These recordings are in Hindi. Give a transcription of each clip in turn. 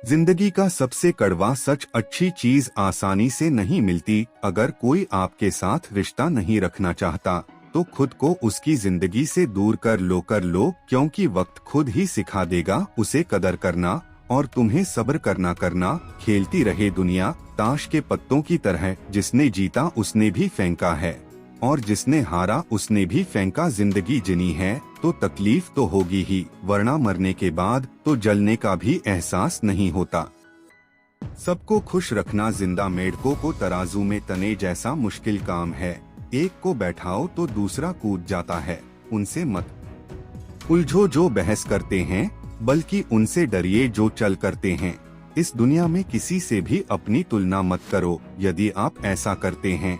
जिंदगी का सबसे कड़वा सच, अच्छी चीज आसानी से नहीं मिलती। अगर कोई आपके साथ रिश्ता नहीं रखना चाहता तो खुद को उसकी जिंदगी से दूर कर लो, क्योंकि वक्त खुद ही सिखा देगा उसे कदर करना और तुम्हें सब्र करना। खेलती रहे दुनिया ताश के पत्तों की तरह, जिसने जीता उसने भी फेंका है और जिसने हारा उसने भी फेंका। जिंदगी जिनी है तो तकलीफ तो होगी ही, वरना मरने के बाद तो जलने का भी एहसास नहीं होता। सबको खुश रखना जिंदा मेढकों को तराजू में तने जैसा मुश्किल काम है। एक को बैठाओ तो दूसरा कूद जाता है। उनसे मत उलझो जो बहस करते हैं, बल्कि उनसे डरिए जो चल करते हैं। इस दुनिया में किसी से भी अपनी तुलना मत करो। यदि आप ऐसा करते हैं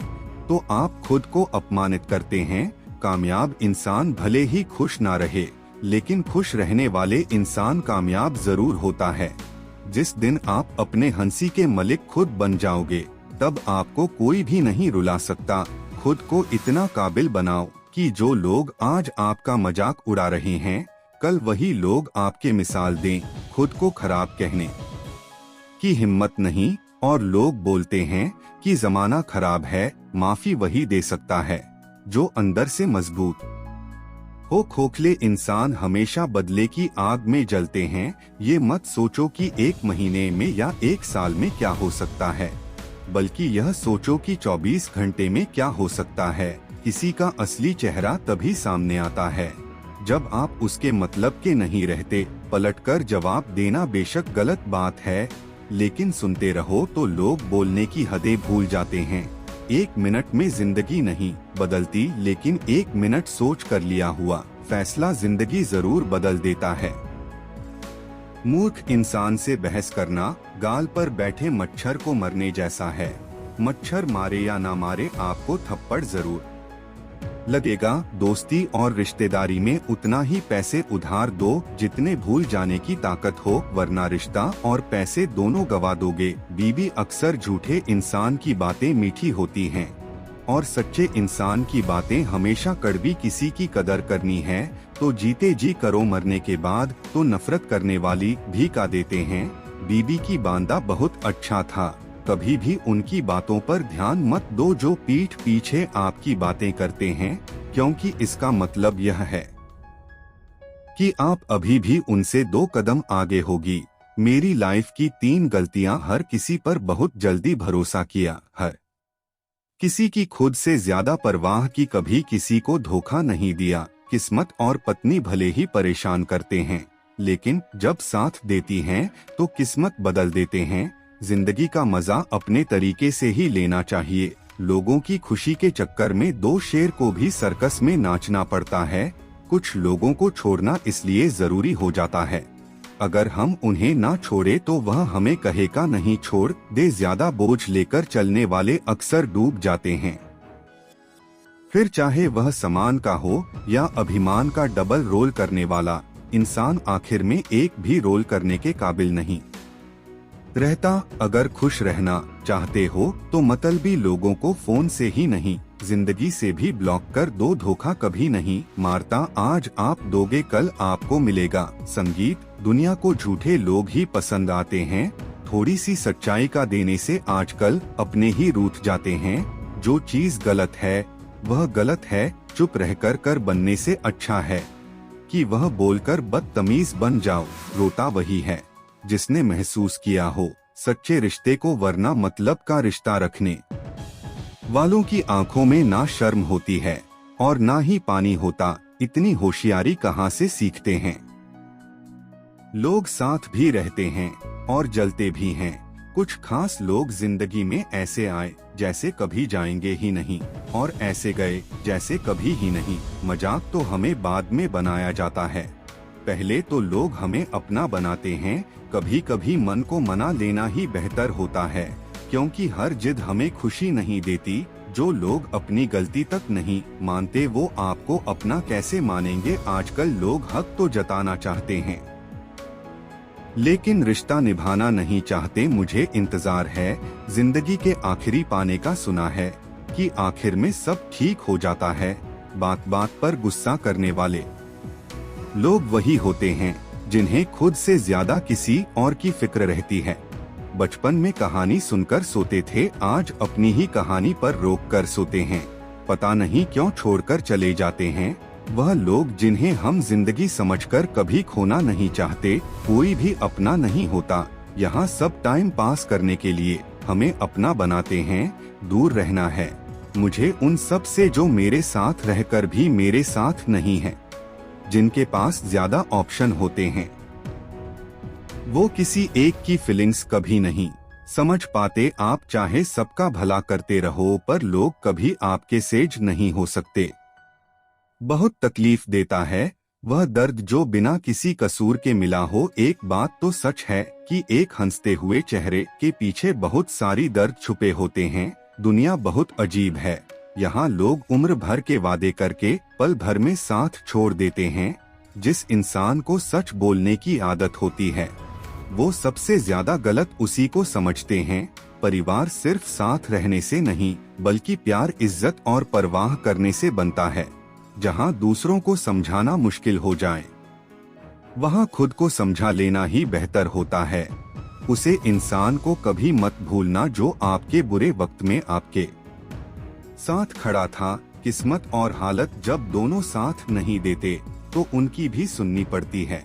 तो आप खुद को अपमानित करते हैं। कामयाब इंसान भले ही खुश ना रहे, लेकिन खुश रहने वाले इंसान कामयाब जरूर होता है। जिस दिन आप अपने हंसी के मलिक खुद बन जाओगे, तब आपको कोई भी नहीं रुला सकता। खुद को इतना काबिल बनाओ कि जो लोग आज आपका मजाक उड़ा रहे हैं, कल वही लोग आपके मिसाल दें। खुद को खराब कहने की हिम्मत नहीं। और लोग बोलते हैं कि जमाना खराब है, माफी वही दे सकता है जो अंदर से मजबूत हो। खोखले इंसान हमेशा बदले की आग में जलते हैं। ये मत सोचो कि एक महीने में या एक साल में क्या हो सकता है, बल्कि यह सोचो कि 24 घंटे में क्या हो सकता है। किसी का असली चेहरा तभी सामने आता है जब आप उसके मतलब के नहीं रहते। पलटकर जवाब देना बेशक गलत बात है, लेकिन सुनते रहो तो लोग बोलने की हदें भूल जाते हैं। 1 मिनट में जिंदगी नहीं बदलती, लेकिन 1 मिनट सोच कर लिया हुआ फैसला जिंदगी जरूर बदल देता है। मूर्ख इंसान से बहस करना गाल पर बैठे मच्छर को मरने जैसा है। मच्छर मारे या ना मारे, आपको थप्पड़ जरूर लगेगा। दोस्ती और रिश्तेदारी में उतना ही पैसे उधार दो जितने भूल जाने की ताकत हो, वरना रिश्ता और पैसे दोनों गवा दोगे। बीबी अक्सर झूठे इंसान की बातें मीठी होती हैं और सच्चे इंसान की बातें हमेशा कड़वी। किसी की कदर करनी है तो जीते जी करो, मरने के बाद तो नफरत करने वाली भी का देते हैं। बीबी की बांदा बहुत अच्छा था, कभी भी उनकी बातों पर ध्यान मत दो जो पीठ पीछे आपकी बातें करते हैं, क्योंकि इसका मतलब यह है कि आप अभी भी उनसे 2 कदम आगे होगी। मेरी लाइफ की 3 गलतियां। हर किसी पर बहुत जल्दी भरोसा किया, हर किसी की खुद से ज्यादा परवाह की, कभी किसी को धोखा नहीं दिया। किस्मत और पत्नी भले ही परेशान करते हैं, लेकिन जब साथ देती हैं तो किस्मत बदल देते हैं। जिंदगी का मजा अपने तरीके से ही लेना चाहिए। लोगों की खुशी के चक्कर में 2 शेर को भी सर्कस में नाचना पड़ता है। कुछ लोगों को छोड़ना इसलिए जरूरी हो जाता है, अगर हम उन्हें ना छोड़े तो वह हमें कहेगा नहीं छोड़ दे। ज्यादा बोझ लेकर चलने वाले अक्सर डूब जाते हैं, फिर चाहे वह सामान का हो या अभिमान का। डबल रोल करने वाला इंसान आखिर में एक भी रोल करने के काबिल नहीं रहता। अगर खुश रहना चाहते हो तो मतलबी लोगों को फोन से ही नहीं, जिंदगी से भी ब्लॉक कर दो। धोखा कभी नहीं मारता, आज आप दोगे कल आपको मिलेगा। संगीत दुनिया को झूठे लोग ही पसंद आते हैं। थोड़ी सी सच्चाई का देने से आजकल अपने ही रूठ जाते हैं। जो चीज गलत है वह गलत है, चुप रहकर कर बनने से अच्छा है कि वह बोलकर बदतमीज बन जाओ। रोता वही है जिसने महसूस किया हो सच्चे रिश्ते को, वरना मतलब का रिश्ता रखने वालों की आंखों में ना शर्म होती है और ना ही पानी होता। इतनी होशियारी कहाँ से सीखते हैं। लोग साथ भी रहते हैं और जलते भी हैं। कुछ खास लोग जिंदगी में ऐसे आए जैसे कभी जाएंगे ही नहीं, और ऐसे गए जैसे कभी ही नहीं। मजाक तो हमें बाद में बनाया जाता है, पहले तो लोग हमें अपना बनाते हैं। कभी कभी मन को मना लेना ही बेहतर होता है, क्योंकि हर जिद हमें खुशी नहीं देती। जो लोग अपनी गलती तक नहीं मानते वो आपको अपना कैसे मानेंगे। आजकल लोग हक तो जताना चाहते हैं, लेकिन रिश्ता निभाना नहीं चाहते। मुझे इंतजार है जिंदगी के आखिरी पाने का। सुना है कि आखिर में सब ठीक हो जाता है। बात बात पर गुस्सा करने वाले लोग वही होते हैं जो आपको अपना बनाते हैं। जिन्हें खुद से ज्यादा किसी और की फिक्र रहती है। बचपन में कहानी सुनकर सोते थे, आज अपनी ही कहानी पर रोक कर सोते हैं। पता नहीं क्यों छोड़कर चले जाते हैं वह लोग जिन्हें हम जिंदगी समझकर कभी खोना नहीं चाहते। कोई भी अपना नहीं होता, यहाँ सब टाइम पास करने के लिए हमें अपना बनाते हैं। दूर रहना है मुझे उन सब से जो मेरे साथ रहकर भी मेरे साथ नहीं है, जिनके पास ज्यादा ऑप्शन होते हैं। वो किसी एक की फीलिंग्स कभी नहीं समझ पाते। आप चाहे सबका भला करते रहो पर लोग कभी आपके सेज नहीं हो सकते। बहुत तकलीफ देता है वह दर्द जो बिना किसी कसूर के मिला हो। एक बात तो सच है कि एक हंसते हुए चेहरे के पीछे बहुत सारी दर्द छुपे होते हैं। दुनिया बहुत अजीब है, यहाँ लोग उम्र भर के वादे करके पल भर में साथ छोड़ देते हैं। जिस इंसान को सच बोलने की आदत होती है वो सबसे ज्यादा गलत उसी को समझते हैं। परिवार सिर्फ साथ रहने से नहीं बल्कि प्यार, इज्जत और परवाह करने से बनता है। जहाँ दूसरों को समझाना मुश्किल हो जाए वहाँ खुद को समझा लेना ही बेहतर होता है। उसे इंसान को कभी मत भूलना जो आपके बुरे वक्त में आपके साथ खड़ा था। किस्मत और हालत जब दोनों साथ नहीं देते तो उनकी भी सुननी पड़ती है।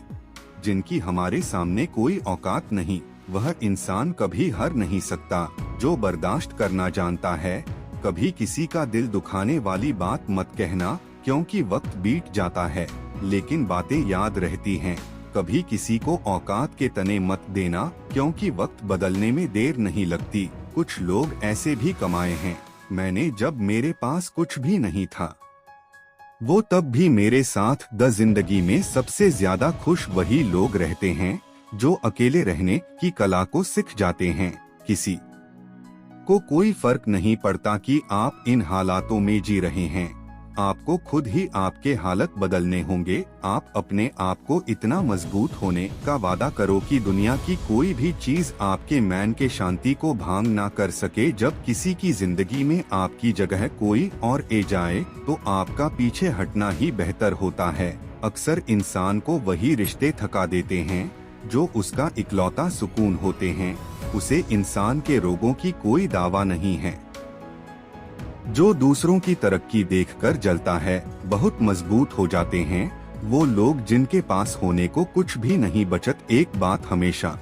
जिनकी हमारे सामने कोई औकात नहीं वह इंसान कभी हार नहीं सकता जो बर्दाश्त करना जानता है। कभी किसी का दिल दुखाने वाली बात मत कहना क्योंकि वक्त बीत जाता है लेकिन बातें याद रहती हैं। कभी किसी को औकात के तने मत देना क्योंकि वक्त बदलने में देर नहीं लगती। कुछ लोग ऐसे भी कमाए हैं मैंने जब मेरे पास कुछ भी नहीं था। वो तब भी मेरे साथ द जिंदगी में सबसे ज्यादा खुश वही लोग रहते हैं जो अकेले रहने की कला को सीख जाते हैं। किसी को कोई फर्क नहीं पड़ता कि आप इन हालातों में जी रहे हैं, आपको खुद ही आपके हालत बदलने होंगे। आप अपने आप को इतना मजबूत होने का वादा करो कि दुनिया की कोई भी चीज आपके मन के शांति को भांग ना कर सके। जब किसी की जिंदगी में आपकी जगह कोई और ए जाए तो आपका पीछे हटना ही बेहतर होता है। अक्सर इंसान को वही रिश्ते थका देते हैं जो उसका इकलौता सुकून होते हैं। उसे इंसान के रोगों की कोई दावा नहीं है जो दूसरों की तरक्की देखकर जलता है। बहुत मजबूत हो जाते हैं वो लोग जिनके पास होने को कुछ भी नहीं बचत। एक बात हमेशा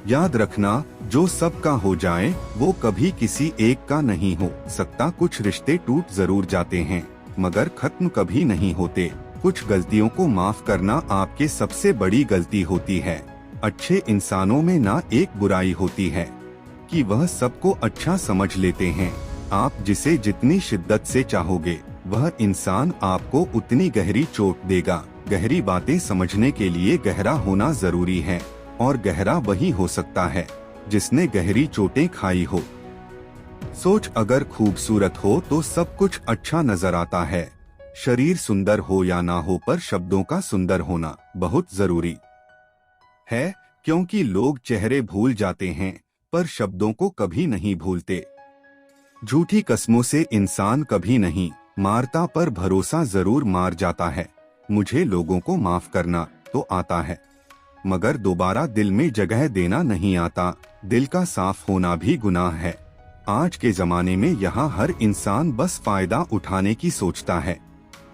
याद रखना, जो सबका हो जाए वो कभी किसी एक का नहीं हो सकता। कुछ रिश्ते टूट जरूर जाते हैं मगर खत्म कभी नहीं होते। कुछ गलतियों को माफ करना आपके सबसे बड़ी गलती होती है। अच्छे इंसानों में ना एक बुराई होती है कि वह सबको अच्छा समझ लेते हैं। आप जिसे जितनी शिद्दत से चाहोगे वह इंसान आपको उतनी गहरी चोट देगा। गहरी बातें समझने के लिए गहरा होना जरूरी है और गहरा वही हो सकता है जिसने गहरी चोटें खाई हो। सोच अगर खूबसूरत हो तो सब कुछ अच्छा नजर आता है। शरीर सुंदर हो या ना हो पर शब्दों का सुंदर होना बहुत जरूरी है, क्योंकि लोग चेहरे भूल जाते हैं पर शब्दों को कभी नहीं भूलते। झूठी कस्मों से इंसान कभी नहीं मारता पर भरोसा जरूर मार जाता है। मुझे लोगों को माफ करना तो आता है मगर दोबारा दिल में जगह देना नहीं आता। दिल का साफ होना भी गुनाह है। आज के जमाने में यहाँ हर इंसान बस फायदा उठाने की सोचता है।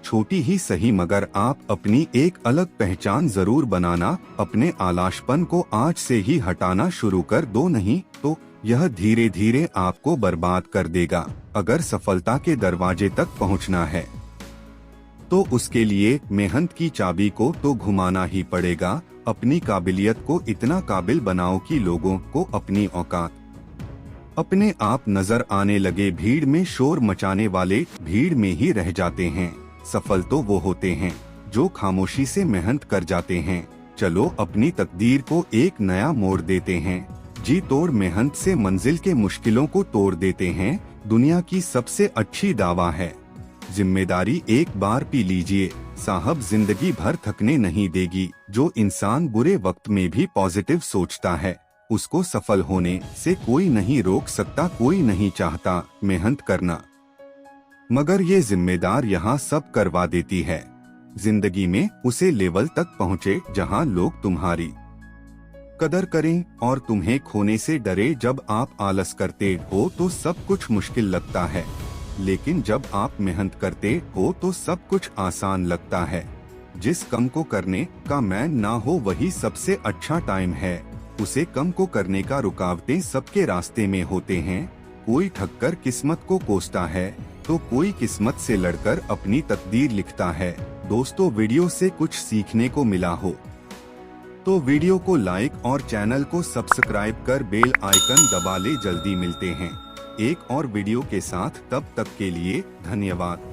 छोटी ही सही मगर आप अपनी एक अलग पहचान जरूर बनाना। अपने आलाशपन को आज से ही हटाना शुरू कर दो, नहीं तो यह धीरे धीरे आपको बर्बाद कर देगा। अगर सफलता के दरवाजे तक पहुंचना है तो उसके लिए मेहनत की चाबी को तो घुमाना ही पड़ेगा। अपनी काबिलियत को इतना काबिल बनाओ कि लोगों को अपनी औकात अपने आप नजर आने लगे। भीड़ में शोर मचाने वाले भीड़ में ही रह जाते हैं। सफल तो वो होते हैं जो खामोशी से मेहनत कर जाते हैं। चलो अपनी तकदीर को एक नया मोड़ देते हैं। जी तोड़ मेहनत से मंजिल के मुश्किलों को तोड़ देते हैं। दुनिया की सबसे अच्छी दावा है जिम्मेदारी। एक बार पी लीजिए साहब, जिंदगी भर थकने नहीं देगी। जो इंसान बुरे वक्त में भी पॉजिटिव सोचता है उसको सफल होने से कोई नहीं रोक सकता। कोई नहीं चाहता मेहनत करना मगर ये जिम्मेदार यहाँ सब करवा देती है। जिंदगी में उसे लेवल तक पहुँचे जहाँ लोग तुम्हारी कदर करें और तुम्हें खोने से डरे। जब आप आलस करते हो तो सब कुछ मुश्किल लगता है, लेकिन जब आप मेहनत करते हो तो सब कुछ आसान लगता है। जिस कम को करने का मैन ना हो वही सबसे अच्छा टाइम है। उसे कम को करने का रुकावटें सबके रास्ते में होते हैं। कोई ठक्कर किस्मत को कोसता है तो कोई किस्मत से लड़कर अपनी तकदीर लिखता है। दोस्तों, वीडियो से कुछ सीखने को मिला हो तो वीडियो को लाइक और चैनल को सब्सक्राइब कर बेल आइकन दबा ले। जल्दी मिलते हैं एक और वीडियो के साथ, तब तक के लिए धन्यवाद।